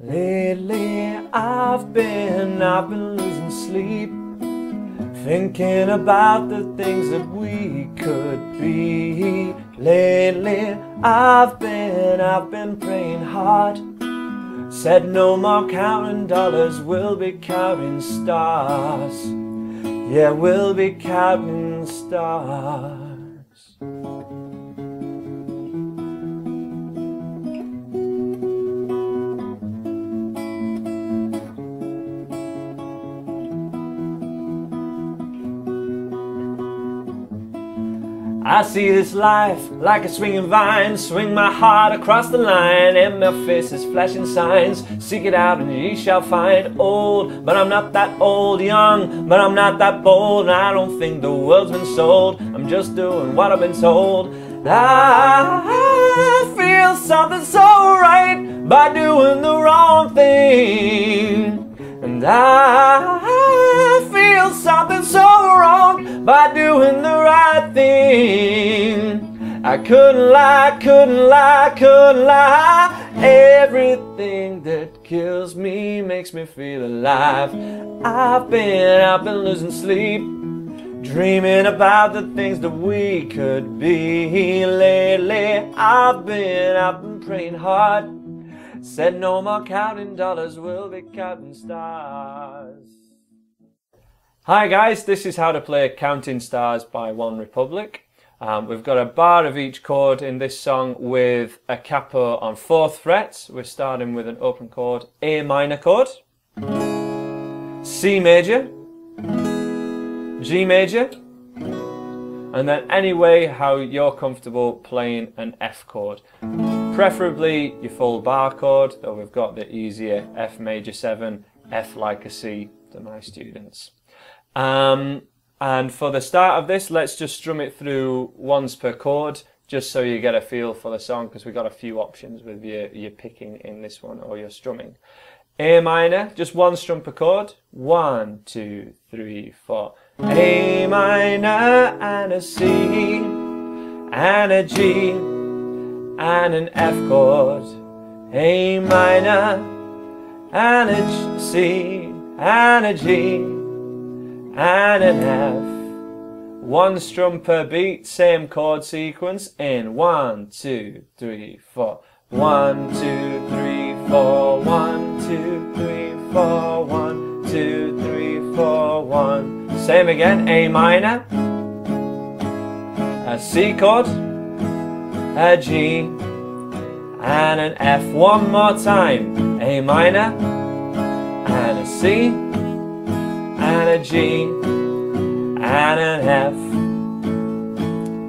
Lately I've been losing sleep, thinking about the things that we could be. Lately I've been praying hard, said no more counting dollars, we'll be counting stars. Yeah, we'll be counting stars. I see this life like a swinging vine, swing my heart across the line, and my face is flashing signs. Seek it out and ye shall find. Old, but I'm not that old. Young, but I'm not that bold. And I don't think the world's been sold, I'm just doing what I've been told. I feel something so right by doing the wrong thing. And I feel something so wrong by doing the right thing. I couldn't lie, couldn't lie, couldn't lie. Everything that kills me makes me feel alive. I've been losing sleep, dreaming about the things that we could be. Lately I've been praying hard, said no more counting dollars, we'll be counting stars. Hi guys, this is how to play Counting Stars by repuplic. We've got a bar of each chord in this song with a capo on 4th fret. We're starting with an open chord, A minor chord, C major, G major, and then any way how you're comfortable playing an F chord. Preferably your full bar chord, though we've got the easier F major 7, F like a C to my students. And for the start of this, let's just strum it through once per chord, just so you get a feel for the song, because we've got a few options with your picking in this one or your strumming. A minor, just one strum per chord. 1, 2, 3, 4. A minor and a C and a G and an F chord. A minor and a C and a G and an F. One strum per beat, same chord sequence in 1, 2, 3, 4. 1, 2, 3, 4. 1, 2, 3, 4. 1, 2, 3, 4. 1. Same again. A minor, a C chord, a G, and an F. One more time. A minor, and a C, and a G, and an F.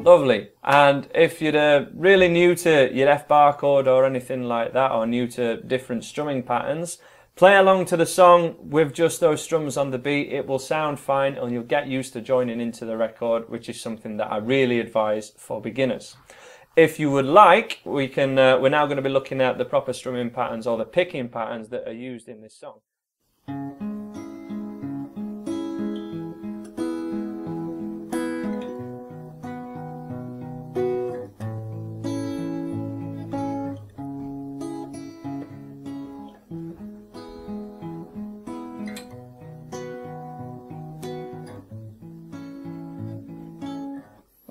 Lovely. And if you're really new to your F bar chord or anything like that, or new to different strumming patterns, play along to the song with just those strums on the beat. It will sound fine and you'll get used to joining into the record, which is something that I really advise for beginners. If you would like, we're now going to be looking at the proper strumming patterns or the picking patterns that are used in this song.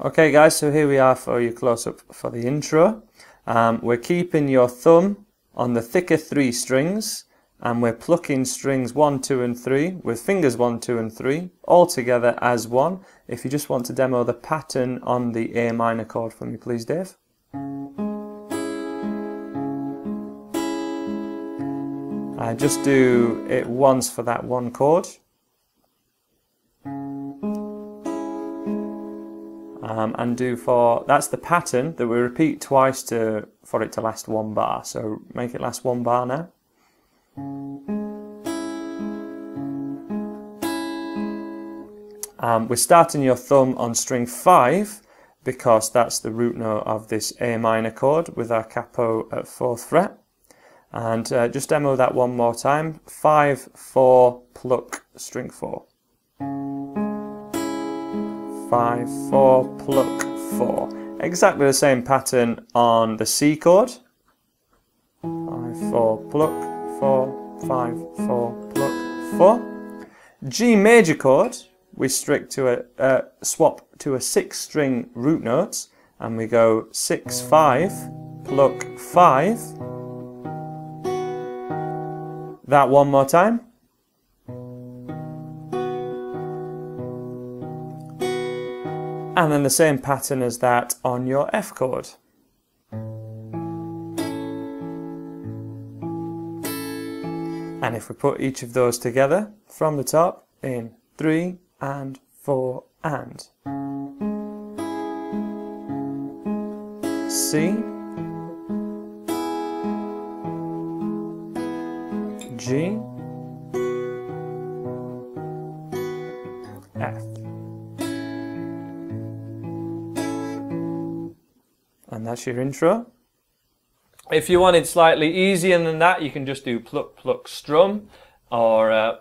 Okay guys, so here we are for your close-up for the intro. We're keeping your thumb on the thicker 3 strings, and we're plucking strings 1, 2 and 3 with fingers 1, 2 and 3 all together as one. If you just want to demo the pattern on the A minor chord for me please, Dave. Just do it once for that one chord. And that's the pattern that we repeat twice for it to last 1 bar. So make it last 1 bar now. We're starting your thumb on string 5 because that's the root note of this A minor chord with our capo at 4th fret. And just demo that one more time. 5, 4, pluck, string 4. 5, 4, pluck, 4. Exactly the same pattern on the C chord. 5, 4, pluck, 4, 5, 4, pluck, 4. G major chord, we swap to a 6-string root note, and we go 6, 5, pluck, 5. That one more time. And then the same pattern as that on your F chord. And if we put each of those together from the top in 3 and 4 and C, G, F. And that's your intro. If you want it slightly easier than that, you can just do pluck, pluck, strum, or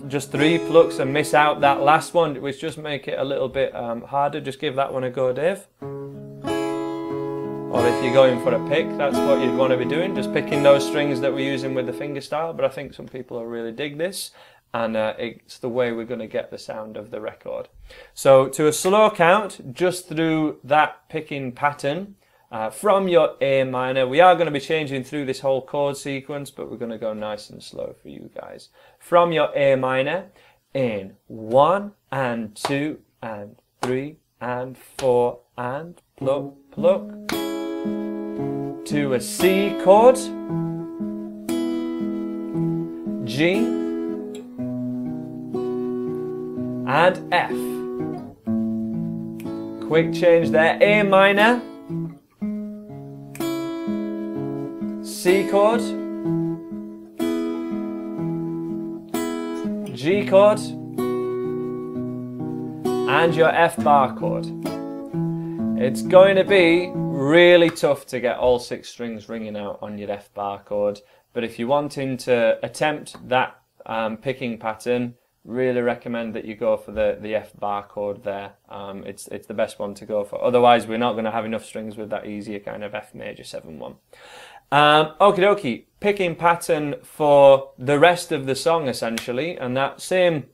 just 3 plucks and miss out that last one, which just make it a little bit harder. Just give that one a go, Dave. Or if you're going for a pick, that's what you'd want to be doing, just picking those strings that we're using with the fingerstyle. But I think some people will really dig this, and it's the way we're going to get the sound of the record. So to a slow count, just through that picking pattern, from your A minor, we are going to be changing through this whole chord sequence, but we're going to go nice and slow for you guys. From your A minor, in 1 and 2 and 3 and 4 and pluck, pluck, to a C chord, G, and F. Quick change there, A minor, C chord, G chord, and your F bar chord. It's going to be really tough to get all 6 strings ringing out on your F bar chord, but if you're wanting to attempt that picking pattern, really recommend that you go for the F bar chord there. It's the best one to go for. Otherwise, we're not going to have enough strings with that easier kind of F major 7-1. Okie dokie, picking pattern for the rest of the song essentially, and that same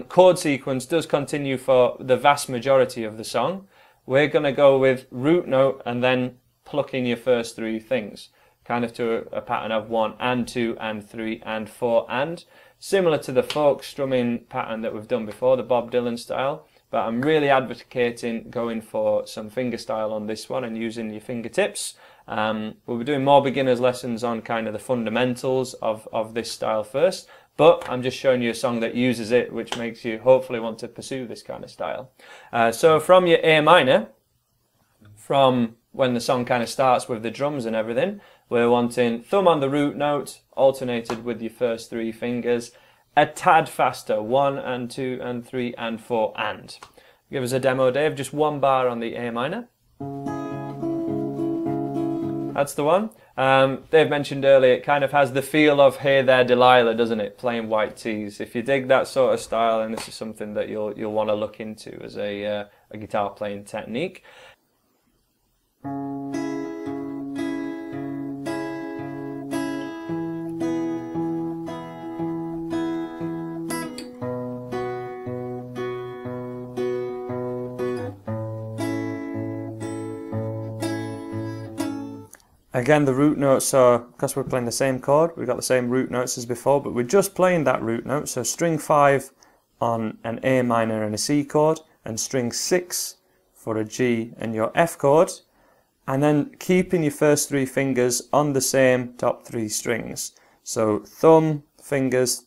chord sequence does continue for the vast majority of the song. We're going to go with root note and then plucking your first 3 things, kind of to a pattern of 1 and 2 and 3 and 4 and, similar to the folk strumming pattern that we've done before, the Bob Dylan style, but I'm really advocating going for some fingerstyle on this one and using your fingertips. We'll be doing more beginners lessons on kind of the fundamentals of this style first, but I'm just showing you a song that uses it, which makes you hopefully want to pursue this kind of style. So from your A minor, from when the song kind of starts with the drums and everything, we're wanting thumb on the root note, alternated with your first 3 fingers, a tad faster, 1 and 2 and 3 and 4 and. Give us a demo, Dave, just 1 bar on the A minor. That's the one. Dave mentioned earlier, it kind of has the feel of Hey There Delilah, doesn't it? Playing white tees. If you dig that sort of style, and this is something that you'll want to look into as a guitar playing technique. Again, the root notes, so because we're playing the same chord, we've got the same root notes as before, but we're just playing that root note. So string 5 on an A minor and a C chord, and string 6 for a G and your F chord, and then keeping your first 3 fingers on the same top 3 strings. So thumb, fingers,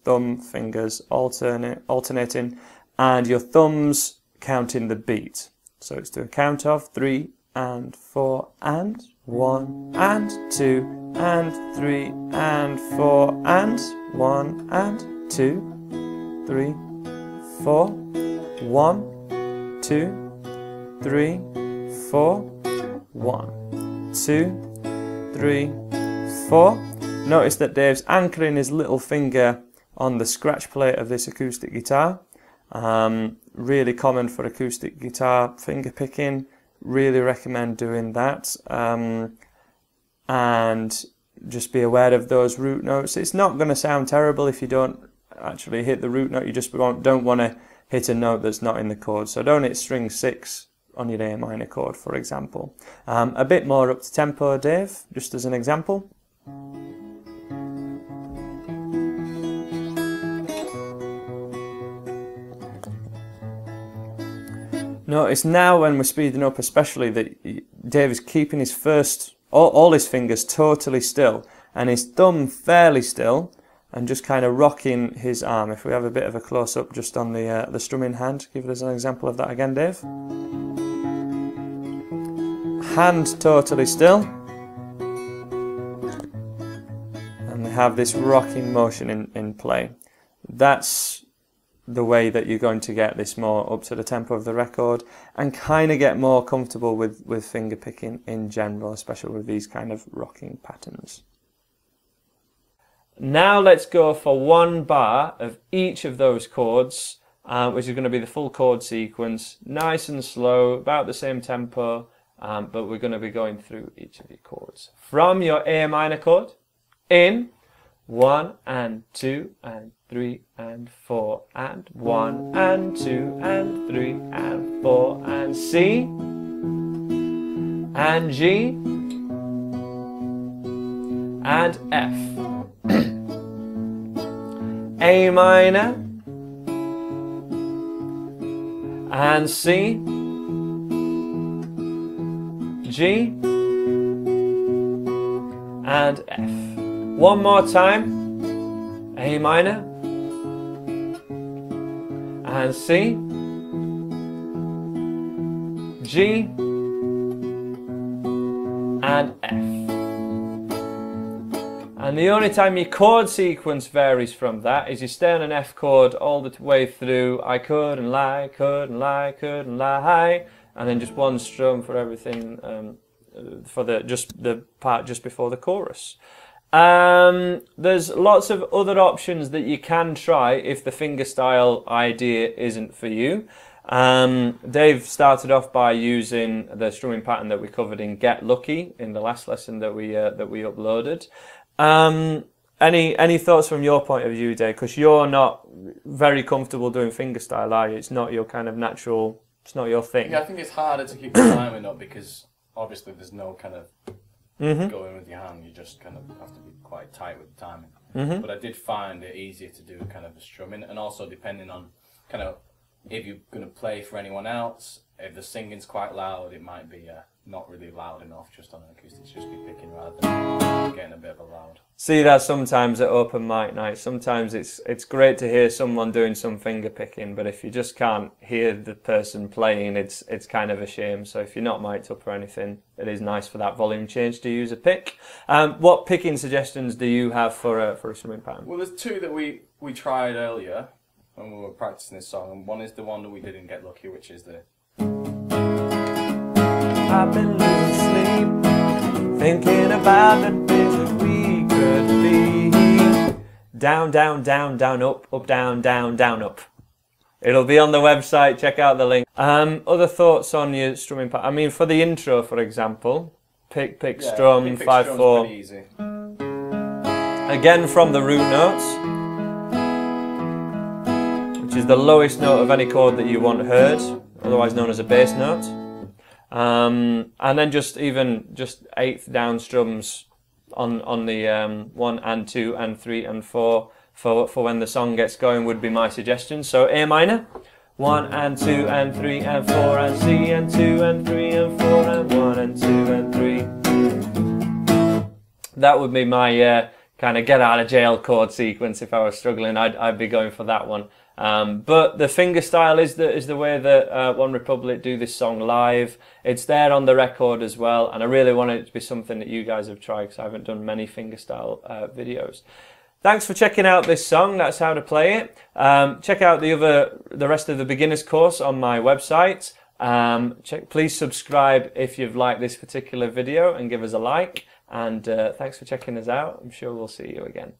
alternating, and your thumbs counting the beat. So it's to a count of 3 and 4 and 1 and 2 and 3 and 4 and 1 and 2, 3, 4, 1, 2, 3, 4, 1, 2, 3, 4. Notice that Dave's anchoring his little finger on the scratch plate of this acoustic guitar. Really common for acoustic guitar finger picking. Really recommend doing that. And just be aware of those root notes. It's not going to sound terrible if you don't actually hit the root note. You just don't want to hit a note that's not in the chord. So don't hit string 6 on your A minor chord, for example. A bit more up to tempo, Dave, just as an example. Notice now when we're speeding up especially that Dave is keeping his all his fingers totally still and his thumb fairly still and just kind of rocking his arm. If we have a bit of a close-up just on the strumming hand, give us an example of that again, Dave. Hand totally still. And we have this rocking motion in play. That's the way that you're going to get this more up to the tempo of the record and kind of get more comfortable with finger picking in general, especially with these kind of rocking patterns. Now let's go for one bar of each of those chords, which is going to be the full chord sequence, nice and slow, about the same tempo, but we're going to be going through each of your chords. From your A minor chord, in 1 and 2 and 3 and 4 and 1 and 2 and 3 and 4 and C and G and F. A minor and C, G and F. One more time, A minor and C, G and F. And the only time your chord sequence varies from that is you stay on an F chord all the way through I couldn't lie, couldn't lie, couldn't lie, and then just one strum for everything, for the part just before the chorus. There's lots of other options that you can try if the fingerstyle idea isn't for you. Dave started off by using the strumming pattern that we covered in Get Lucky in the last lesson that we uploaded. Any thoughts from your point of view, Dave? Because you're not very comfortable doing fingerstyle, are you? It's not your kind of natural. It's not your thing. Yeah, I think it's harder to keep the timing up because obviously there's no kind of going with your hand. You just kind of have to be quite tight with the timing. But I did find it easier to do kind of the strumming, and also depending on kind of if you're going to play for anyone else, if the singing's quite loud, it might be not really loud enough just on an acoustic, just be picking rather than getting a bit of a loud. See that sometimes at open mic night. Sometimes it's great to hear someone doing some finger picking, but if you just can't hear the person playing, it's kind of a shame. So if you're not mic'd up or anything, it is nice for that volume change to use a pick. What picking suggestions do you have for a strumming pattern? Well, there's two that we tried earlier when we were practicing this song, and one is the one that we didn't get lucky, which is the I've been losing sleep, thinking about the things that we could be. Down, down, down, down, up, up, down, down, down, up. It'll be on the website, check out the link. Other thoughts on your strumming pattern? I mean, for the intro, for example, pick, strum, 5/4. Pretty easy. Again from the root notes, which is the lowest note of any chord that you want heard, otherwise known as a bass note. And then just eighth down strums on the 1 and 2 and 3 and 4 for when the song gets going would be my suggestion. So A minor, 1 and 2 and 3 and 4 and C and 2 and 3 and 4 and 1 and 2 and 3. That would be my kind of get out of jail chord sequence. If I was struggling, I'd be going for that one. But the fingerstyle is the way that OneRepublic do this song live. It's there on the record as well, and I really want it to be something that you guys have tried because I haven't done many fingerstyle videos. Thanks for checking out this song. That's how to play it. Check out the rest of the beginners course on my website. Please subscribe if you've liked this particular video and give us a like. And thanks for checking us out. I'm sure we'll see you again.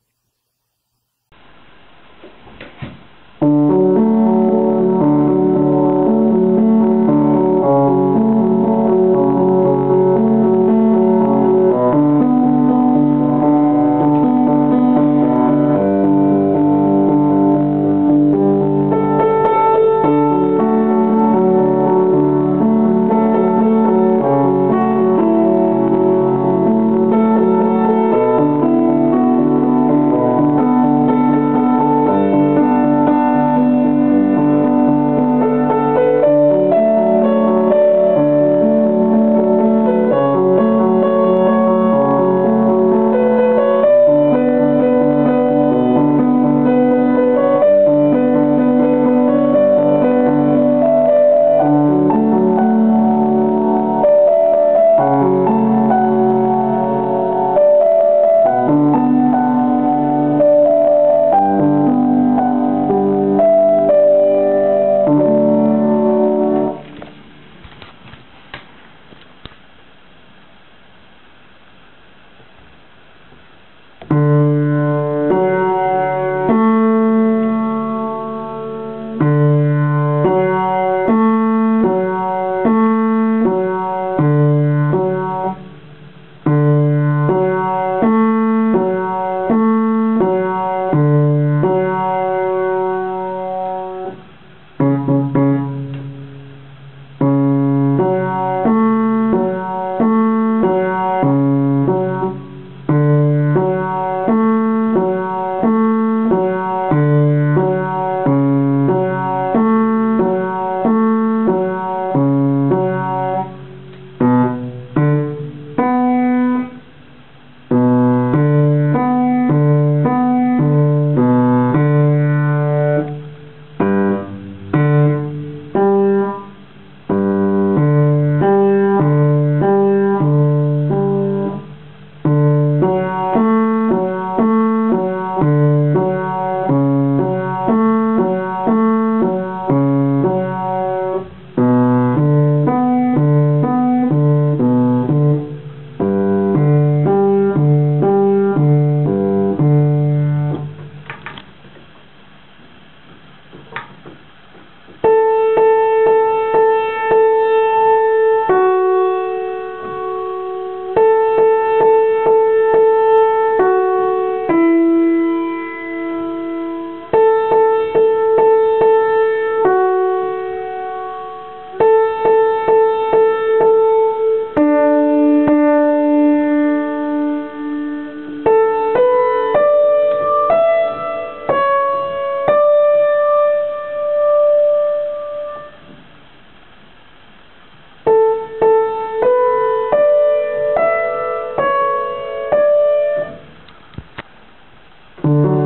Bye.